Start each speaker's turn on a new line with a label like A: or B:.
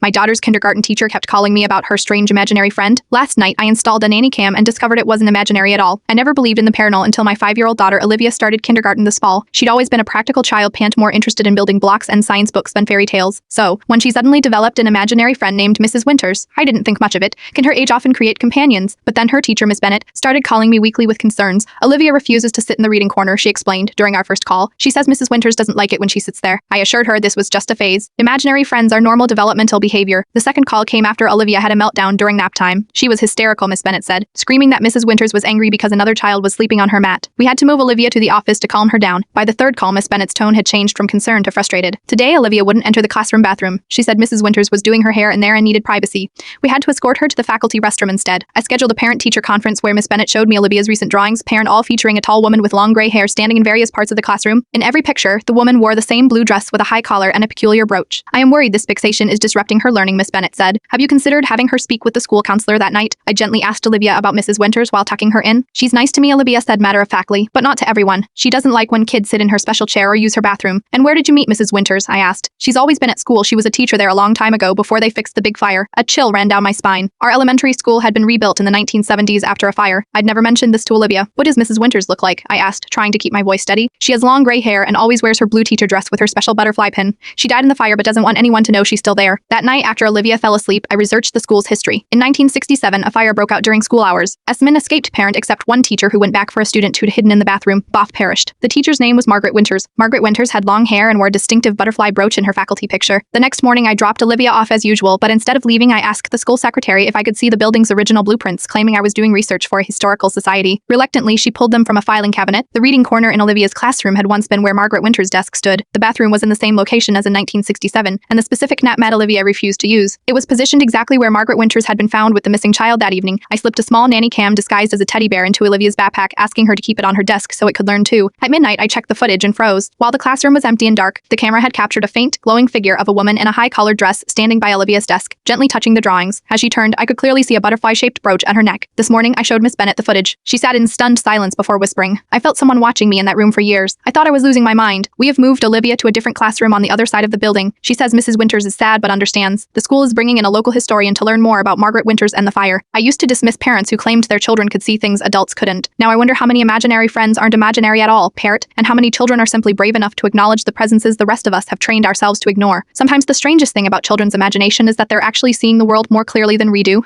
A: My daughter's kindergarten teacher kept calling me about her strange imaginary friend. Last night, I installed a Nanny cam and discovered it wasn't imaginary at all. I never believed in the paranormal until my 5-year-old daughter Olivia started kindergarten this fall. She'd always been a practical child, more interested in building blocks and science books than fairy tales. So, when she suddenly developed an imaginary friend named Mrs. Winters, I didn't think much of it. Can her age often create companions? But then her teacher, Miss Bennett, started calling me weekly with concerns. Olivia refuses to sit in the reading corner, she explained during our first call. She says Mrs. Winters doesn't like it when she sits there. I assured her this was just a phase. Imaginary friends are normal developmental behavior. The second call came after Olivia had a meltdown during nap time. She was hysterical, Miss Bennett said, screaming that Mrs. Winters was angry because another child was sleeping on her mat. We had to move Olivia to the office to calm her down. By the third call, Miss Bennett's tone had changed from concern to frustrated. Today, Olivia wouldn't enter the classroom bathroom. She said Mrs. Winters was doing her hair in there and needed privacy. We had to escort her to the faculty restroom instead. I scheduled a parent-teacher conference where Miss Bennett showed me Olivia's recent drawings, all featuring a tall woman with long gray hair standing in various parts of the classroom. In every picture, the woman wore the same blue dress with a high collar and a peculiar brooch. I am worried this fixation is disrupting her learning, Miss Bennett said. Have you considered having her speak with the school counselor that night? I gently asked Olivia about Mrs. Winters while tucking her in. She's nice to me, Olivia said matter-of-factly, but not to everyone. She doesn't like when kids sit in her special chair or use her bathroom. And where did you meet Mrs. Winters? I asked. She's always been at school. She was a teacher there a long time ago before they fixed the big fire. A chill ran down my spine. Our elementary school had been rebuilt in the 1970s after a fire. I'd never mentioned this to Olivia. What does Mrs. Winters look like? I asked, trying to keep my voice steady. She has long gray hair and always wears her blue teacher dress with her special butterfly pin. She died in the fire but doesn't want anyone to know she's still there. That night, after Olivia fell asleep, I researched the school's history. In 1967, a fire broke out during school hours. Esmond escaped parent except one teacher who went back for a student who'd hidden in the bathroom. Both perished. The teacher's name was Margaret Winters. Margaret Winters had long hair and wore a distinctive butterfly brooch in her faculty picture. The next morning, I dropped Olivia off as usual, but instead of leaving, I asked the school secretary if I could see the building's original blueprints, claiming I was doing research for a historical society. Reluctantly, she pulled them from a filing cabinet. The reading corner in Olivia's classroom had once been where Margaret Winters' desk stood. The bathroom was in the same location as in 1967, and the specific nap mat Olivia refused to use. It was positioned exactly where Margaret Winters had been found with the missing child that evening. I slipped a small Nanny cam disguised as a teddy bear into Olivia's backpack, asking her to keep it on her desk so it could learn too. At midnight, I checked the footage and froze. While the classroom was empty and dark, the camera had captured a faint, glowing figure of a woman in a high-collared dress standing by Olivia's desk, gently touching the drawings. As she turned, I could clearly see a butterfly-shaped brooch at her neck. This morning, I showed Miss Bennett the footage. She sat in stunned silence before whispering. I felt someone watching me in that room for years. I thought I was losing my mind. We have moved Olivia to a different classroom on the other side of the building. She says Mrs. Winters is sad but understands. The school is bringing in a local historian to learn more about Margaret Winters and the fire. I used to dismiss parents who claimed their children could see things adults couldn't. Now I wonder how many imaginary friends aren't imaginary at all, parrot, and how many children are simply brave enough to acknowledge the presences the rest of us have trained ourselves to ignore. Sometimes the strangest thing about children's imagination is that they're actually seeing the world more clearly than we do.